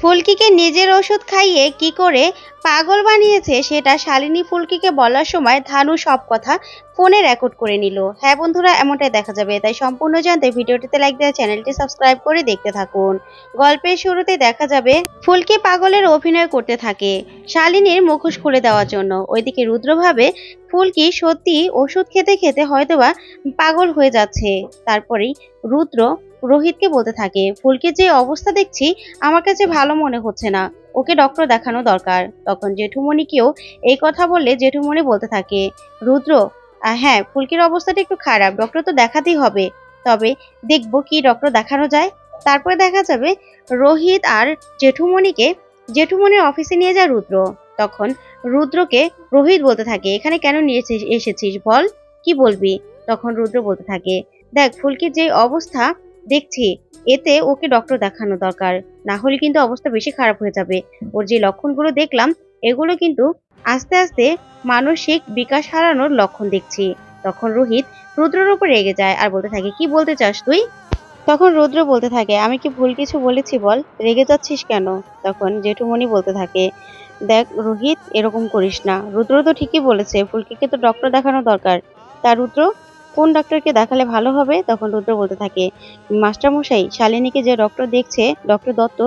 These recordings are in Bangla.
ফুলকিকে নিজের ওষুধ খাইয়ে কি করে পাগল বানিয়েছে সেটা শালিনী ফুলকিকে বলার সময় ধানু সব কথা ফোনে রেকর্ড করে নিল। হ্যাঁ বন্ধুরা, এমনটাই দেখা যাবে। তাই সম্পূর্ণ জানতে ভিডিওটিতে লাইক দিয়ে চ্যানেলটি সাবস্ক্রাইব করে দেখতে থাকুন। গল্পের শুরুতে দেখা যাবে ফুলকি পাগলের অভিনয় করতে থাকে শালিনীর মুখোশ খুলে দেওয়ার জন্য। ওইদিকে রুদ্র ভাবে ফুলকি সত্যি ওষুধ খেতে খেতে হয়তোবা পাগল হয়ে যাচ্ছে। তারপরেই রুদ্র রোহিতকে বলতে থাকে, ফুলকির যে অবস্থা দেখছি আমার কাছে ভালো মনে হচ্ছে না, ওকে ডক্টর দেখানো দরকার। তখন জেঠুমণিকেও এই কথা বললে জেঠুমণি বলতে থাকে, রুদ্র হ্যাঁ ফুলকির অবস্থাটা একটু খারাপ, ডক্টর তো দেখাতেই হবে, তবে দেখবো কি ডক্টর দেখানো যায়। তারপরে দেখা যাবে রোহিত আর জেঠুমণির অফিসে নিয়ে যায় রুদ্র। তখন রুদ্রকে রোহিত বলতে থাকে, এখানে কেন নিয়ে এসেছিস বল, কি বলবি? তখন রুদ্র বলতে থাকে, দেখ ফুলকির যে অবস্থা দেখছি এতে ওকে ডক্টর দেখানো দরকার, না হলে কিন্তু অবস্থা বেশি খারাপ হয়ে যাবে। ওর যে লক্ষণগুলো দেখলাম এগুলো কিন্তু আস্তে আস্তে মানসিক বিকাশ হারানোর লক্ষণ দেখছি। তখন রোহিত রুদ্রের উপর রেগে যায় আর বলতে থাকে, কি বলতে চাস তুই? তখন রুদ্র বলতে থাকে, আমি কি ভুল কিছু বলেছি বল, রেগে যাচ্ছিস কেন? তখন জেঠুমণি বলতে থাকে, দেখ রোহিত এরকম করিস না, রুদ্র তো ঠিকই বলেছে, ফুলকিকে তো ডক্টর দেখানো দরকার। তা রুদ্র কোন ডক্টরকে দেখালে ভালো হবে? তখন রুদ্র বলতে থাকে, মাস্টারমশাই শালিনীকে যে ডক্টর দেখছে, ডক্টর দত্ত,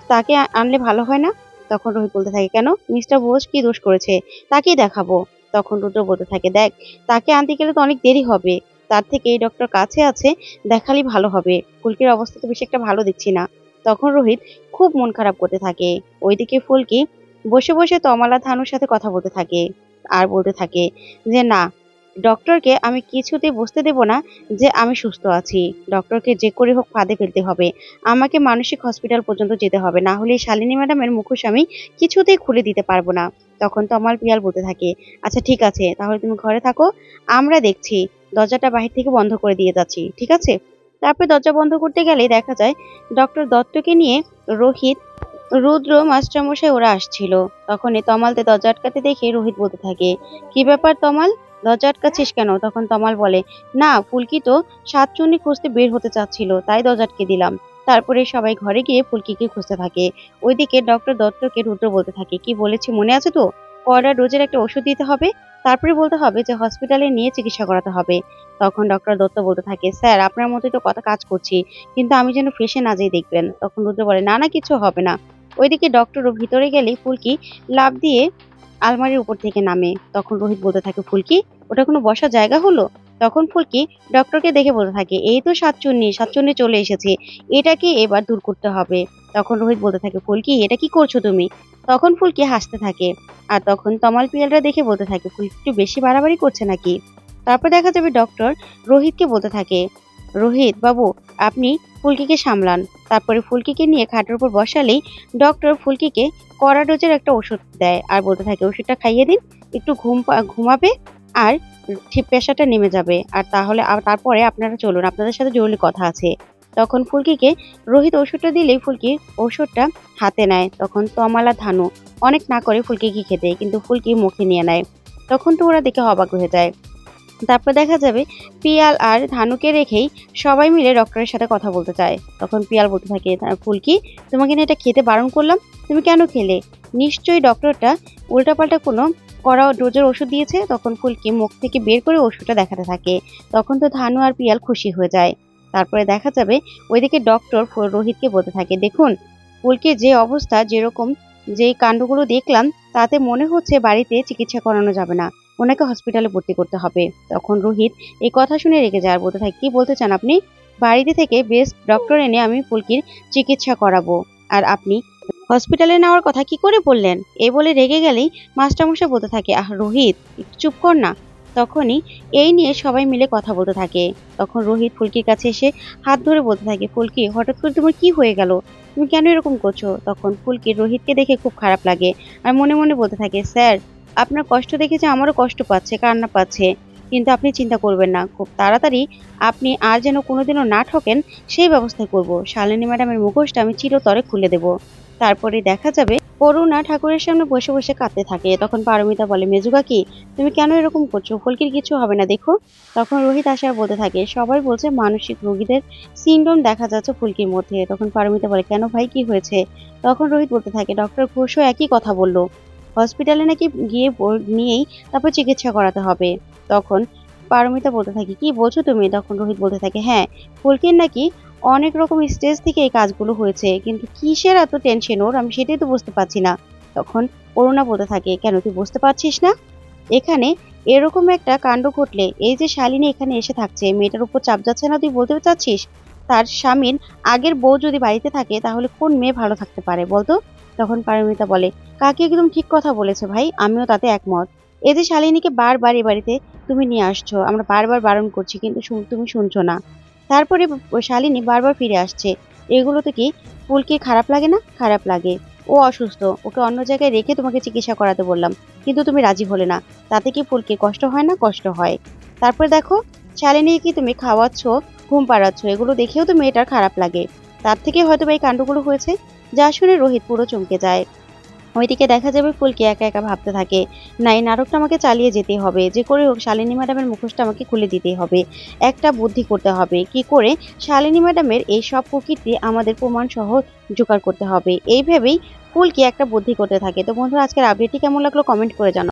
তাকে আনলে ভালো হয় না? তখন রোহিত বলতে থাকে, কেন, মিস্টার বোস কি দোষ করেছে, তাকেই দেখাবো। তখন রুদ্র বলতে থাকে, দেখ তাকে আনতে গেলে তো অনেক দেরি হবে, তার থেকে এই ডক্টর কাছে আছে, দেখালেই ভালো হবে, ফুলকির অবস্থা তো বেশি একটা ভালো দেখছি না। তখন রোহিত খুব মন খারাপ করতে থাকে। ওইদিকে ফুলকি বসে বসে তমালা ধানুর সাথে কথা বলতে থাকে আর বলতে থাকে যে, না, ডক্টরকে আমি কিছুতেই বুঝতে দেব না যে আমি সুস্থ আছি, ডক্টরকে যে করে হোক ফাঁদে ফেলতে হবে, আমাকে মানসিক হসপিটাল পর্যন্ত যেতে হবে, না হলে শালিনী ম্যাডামের মুখোশ আমি কিছুতেই খুলে দিতে পারবো না। তখন তমাল পিয়াল বলতে থাকে, আচ্ছা ঠিক আছে, তাহলে তুমি ঘরে থাকো, আমরা দেখছি, দরজাটা বাহির থেকে বন্ধ করে দিয়ে যাচ্ছি, ঠিক আছে? তারপরে দরজা বন্ধ করতে গেলেই দেখা যায় ডক্টর দত্তকে নিয়ে রোহিত, রুদ্র, মাস্টারমশাই ওরা আসছিল। তখনই তমালতে দরজা আটকাতে দেখে রোহিত বলতে থাকে, কি ব্যাপার তমাল, দরজা আটকাচ্ছিস কেন? তখন তমাল বলে, না ফুলকি তো সাতচুন্নি খুঁজতে বের হতে চাচ্ছিল, তাই দরজা আটকে দিলাম। তারপরে সবাই ঘরে গিয়ে ফুলকিকে খুঁজতে থাকে। ওইদিকে ডক্টর দত্তকে রুদ্র বলতে থাকে, কি বলেছি মনে আছে তো, কয়টা ডোজের একটা ওষুধ দিতে হবে, তারপরে বলতে হবে যে হসপিটালে নিয়ে চিকিৎসা করাতে হবে। তখন ডক্টর দত্ত বলতে থাকে, স্যার আপনার মতোই তো কথা কাজ করছি, কিন্তু আমি যেন ফেসে না যাই দেখবেন। তখন রুদ্র বলে, না না কিছু হবে না। ওইদিকে ডক্টরও ভিতরে গেলেই ফুলকি লাফ দিয়ে আলমারির উপর থেকে নামে। তখন রোহিত বলতে থাকে, ফুলকি ওটা কোনো বসার জায়গা হলো? তখন ফুলকি ডক্টরকে দেখে বলতে থাকে, এই তো সাতচুন্নি, সাতচুন্নি চলে এসেছে, এটাকে এবার দূর করতে হবে। তখন রোহিত বলতে থাকে, ফুলকি এটা কি করছো তুমি? তখন ফুলকি হাসতে থাকে। আর তখন তমাল পিয়ালরা দেখে বলতে থাকে, ফুলকি একটু বেশি বাড়াবাড়ি করছে নাকি? তারপর দেখা যাবে ডক্টর রোহিতকে বলতে থাকে, রোহিত বাবু আপনি ফুলকিকে সামলান। তারপরে ফুলকিকে নিয়ে খাটের উপর বসালেই ডক্টর ফুলকিকে কড়া ডোজের একটা ওষুধ দেয় আর বলতে থাকে, ওষুধটা খাইয়ে দিন, একটু ঘুমাবে আর ঠিক প্রেশারটা নেমে যাবে, আর তাহলে তারপরে আপনারা চলুন, আপনাদের সাথে জরুরি কথা আছে। তখন ফুলকিকে রোহিত ওষুধটা দিলেই ফুলকি ওষুধটা হাতে নেয়। তখন তমালা ধানু অনেক না করে ফুলকিকে খেতে, কিন্তু ফুলকি মুখে নিয়ে নেয়। তখন তো ওরা দেখে অবাক হয়ে যায়। তারপর দেখা যাবে পিয়াল আর ধানুকে রেখেই সবাই মিলে ডক্টরের সাথে কথা বলতে চায়। তখন পিয়াল বলতে থাকে, ফুলকি তোমাকে না এটা খেতে বারণ করলাম, তুমি কেন খেলে? নিশ্চয়ই ডক্টরটা উল্টাপাল্টা কোনো কড়া ডোজের ওষুধ দিয়েছে। তখন ফুলকি মুখ থেকে বের করে ওষুধটা দেখাতে থাকে। তখন তো ধানু আর পিয়াল খুশি হয়ে যায়। তারপরে দেখা যাবে ওইদিকে ডক্টর রোহিতকে বলতে থাকে, দেখুন ফুলকির যে অবস্থা, যেরকম যেই কাণ্ডগুলো দেখলাম, তাতে মনে হচ্ছে বাড়িতে চিকিৎসা করানো যাবে না, ওনাকে হসপিটালে ভর্তি করতে হবে। তখন রোহিত এই কথা শুনে রেগে যায় আর বলতে থাকে, কি বলতে চান আপনি? বাড়িতে থেকে বেস্ট ডক্টর এনে আমি ফুলকির চিকিৎসা করাবো, আর আপনি হসপিটালে নেওয়ার কথা কি করে বললেন? এই বলে রেগে গেলেই মাস্টারমশাই বলতে থাকে, আহ রোহিত একটু চুপ কর না। তখনই এই নিয়ে সবাই মিলে কথা বলতে থাকে। তখন রোহিত ফুলকির কাছে এসে হাত ধরে বলতে থাকে, ফুলকি হঠাৎ করে তোমার কি হয়ে গেল, তুমি কেন এরকম করছো? তখন ফুলকি রোহিতকে দেখে খুব খারাপ লাগে আর মনে মনে বলতে থাকে, স্যার আপনার কষ্ট দেখে যে আমারও কষ্ট পাচ্ছে, কান্না পাচ্ছে, কিন্তু আপনি চিন্তা করবেন না, খুব তাড়াতাড়ি আপনি আর যেন কোনোদিনও না ঠকেন সেই ব্যবস্থা করব, শালিনী ম্যাডামের মুখোশটা আমি চিরতরে খুলে দেব। তারপরে দেখা যাবে অরুণা ঠাকুরের সামনে বসে বসে কাঁদতে থাকে। তখন পারমিতা বলে, মেজু কাকি তুমি কেন এরকম করছো? ফুলকির কিছু হবে না, দেখো। তখন রোহিত আসার বলতে থাকে, সবাই বলছে মানসিক রোগীদের সিনড্রোম দেখা যাচ্ছে ফুলকির মধ্যে। তখন পারমিতা বলে, কেন ভাই, কি হয়েছে? তখন রোহিত বলতে থাকে, ডক্টর ঘোষও একই কথা বললো, হসপিটালে নাকি গিয়ে নিয়েই তারপর চিকিৎসা করাতে হবে। তখন পারমিতা বলতে থাকে, কি বলছো তুমি? তখন রোহিত বলতে থাকে, হ্যাঁ, ফুলকির নাকি অনেক রকম স্টেজ থেকে এই কাজগুলো হয়েছে, কিন্তু কিসের এত টেনশন ওর, আমি সেটাই তো বুঝতে পারছি না। তখন অরুণা বলতে থাকে, কেন তুই বুঝতে পারছিস না? এখানে এরকম একটা কাণ্ড ঘটলে, এই যে শালিনী এখানে এসে থাকছে, মেয়েটার উপর চাপ যাচ্ছে না, তুই বলতে চাচ্ছিস? তার স্বামীর আগের বউ যদি বাড়িতে থাকে তাহলে কোন মেয়ে ভালো থাকতে পারে বলতো? তখন পারমিতা বলে, কাকি একদম ঠিক কথা বলেছে ভাই, আমিও তাতে একমত। এই যে শালিনীকে বারবার এ বাড়িতে তুমি নিয়ে আসছো, আমরা বারবার বারণ করছি, কিন্তু তুমি শুনছো না। তারপরে শালিনী বারবার ফিরে আসছে, এগুলোতে কি ফুলকির খারাপ লাগে না? খারাপ লাগে। ও অসুস্থ, ওকে অন্য জায়গায় রেখে তোমাকে চিকিৎসা করাতে বললাম, কিন্তু তুমি রাজি হলে না। তাতে কি ফুলকির কষ্ট হয় না? কষ্ট হয়। তারপরে দেখো, শালিনী কি তুমি খাওয়াচ্ছ, ঘুম পাড়াচ্ছ, এগুলো দেখেও তো মেয়েটার খারাপ লাগে। তার থেকে হয়তো এই কাণ্ডগুলো হয়েছে। যা শুনে রোহিত পুরো চমকে যায়। ওইদিকে দেখা যাবে ফুলকি একা একা ভাবতে থাকে, না, এই নাটকটা আমাকে চালিয়ে যেতে হবে, যে করে হোক শালিনী ম্যাডামের মুখোশটা আমাকে খুলে দিতেই হবে। একটা বুদ্ধি করতে হবে, কি করে শালিনী ম্যাডামের এই সব প্রকৃতি আমাদের প্রমাণ সহ জোগাড় করতে হবে। এই ভেবেই ফুলকি একটা বুদ্ধি করতে থাকে। তো বন্ধুরা, আজকের আপডেটটি কেমন লাগলো কমেন্ট করে জানাও।